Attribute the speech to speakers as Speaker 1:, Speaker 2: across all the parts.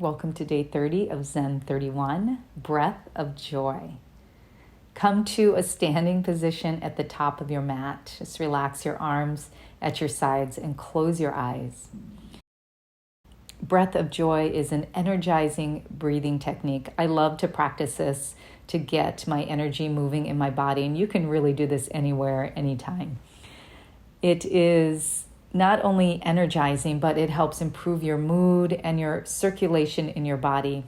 Speaker 1: Welcome to day 30 of Zen31, Breath of Joy. Come to a standing position at the top of your mat. Just relax your arms at your sides and close your eyes. Breath of Joy is an energizing breathing technique. I love to practice this to get my energy moving in my body, and you can really do this anywhere, anytime. It is not only energizing, but it helps improve your mood and your circulation in your body.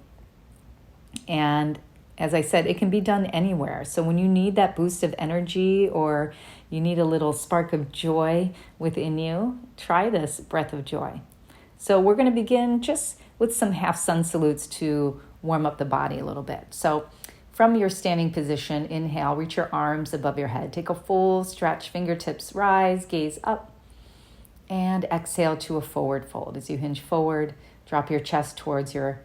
Speaker 1: And as I said, it can be done anywhere. So when you need that boost of energy or you need a little spark of joy within you, try this breath of joy. So we're going to begin just with some half sun salutes to warm up the body a little bit. So from your standing position, inhale, reach your arms above your head. Take a full stretch, fingertips rise, gaze up. And exhale to a forward fold. As you hinge forward, drop your chest towards your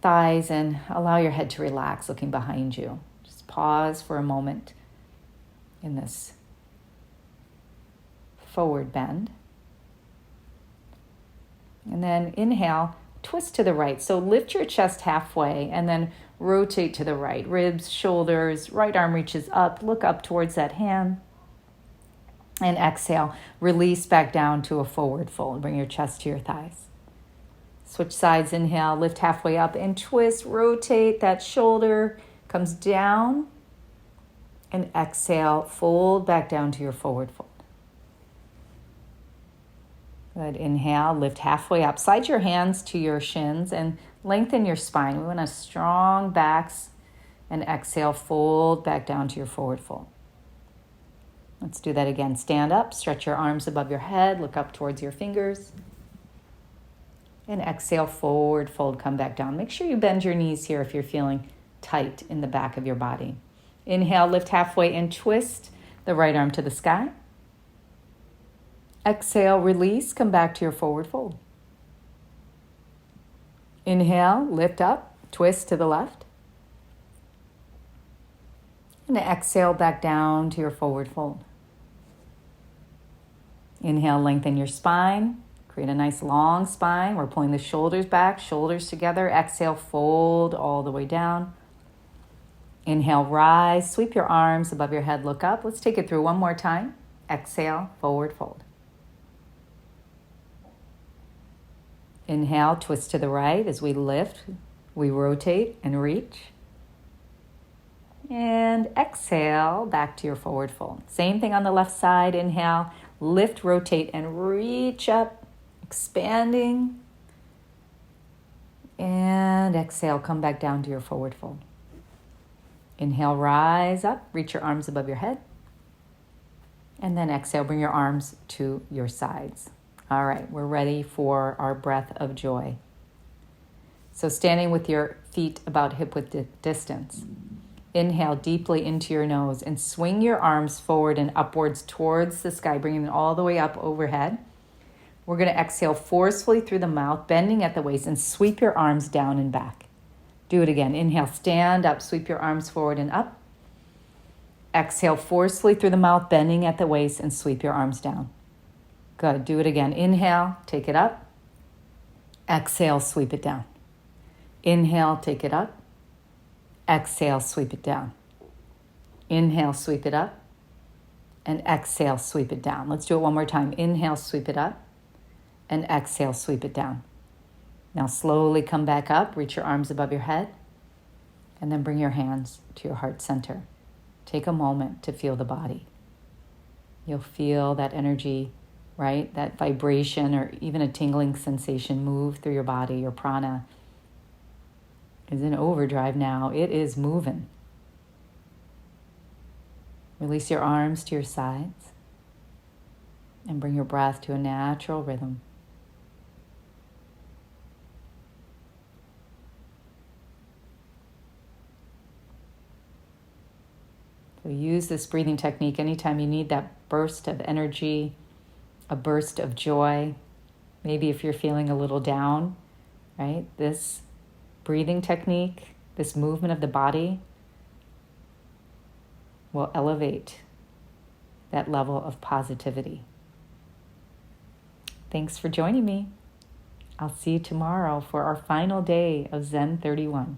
Speaker 1: thighs and allow your head to relax, looking behind you. Just pause for a moment in this forward bend. And then inhale, twist to the right. So lift your chest halfway and then rotate to the right. Ribs, shoulders, right arm reaches up. Look up towards that hand. And exhale, release back down to a forward fold. Bring your chest to your thighs. Switch sides, inhale, lift halfway up and twist, rotate. That shoulder comes down. And exhale, fold back down to your forward fold. Good, inhale, lift halfway up. Slide your hands to your shins and lengthen your spine. We want a strong backs. And exhale, fold back down to your forward fold. Let's do that again. Stand up, stretch your arms above your head, look up towards your fingers. And exhale, forward fold, come back down. Make sure you bend your knees here if you're feeling tight in the back of your body. Inhale, lift halfway and twist the right arm to the sky. Exhale, release, come back to your forward fold. Inhale, lift up, twist to the left. And exhale, back down to your forward fold. Inhale, lengthen your spine. Create a nice long spine. We're pulling the shoulders back, shoulders together. Exhale, fold all the way down. Inhale, rise. Sweep your arms above your head, look up. Let's take it through one more time. Exhale, forward fold. Inhale, twist to the right. As we lift, we rotate and reach. And exhale, back to your forward fold. Same thing on the left side. Inhale, lift, rotate, and reach up, expanding. And exhale, come back down to your forward fold. Inhale, rise up, reach your arms above your head. And then exhale, bring your arms to your sides. All right, we're ready for our breath of joy. So standing with your feet about hip-width distance. Inhale deeply into your nose and swing your arms forward and upwards towards the sky, bringing them all the way up overhead. We're going to exhale forcefully through the mouth, bending at the waist, and sweep your arms down and back. Do it again. Inhale, stand up, sweep your arms forward and up. Exhale forcefully through the mouth, bending at the waist, and sweep your arms down. Good. Do it again. Inhale, take it up. Exhale, sweep it down. Inhale, take it up. Exhale, sweep it down. Inhale, sweep it up. And exhale, sweep it down. Let's do it one more time. Inhale, sweep it up. And exhale, sweep it down. Now slowly come back up. Reach your arms above your head. And then bring your hands to your heart center. Take a moment to feel the body. You'll feel that energy, right? That vibration or even a tingling sensation move through your body. Your prana is in overdrive now. It is moving. Release your arms to your sides and bring your breath to a natural rhythm. So use this breathing technique anytime you need that burst of energy, a burst of joy. Maybe if you're feeling a little down, right? This breathing technique, this movement of the body will elevate that level of positivity. Thanks for joining me. I'll see you tomorrow for our final day of Zen 31.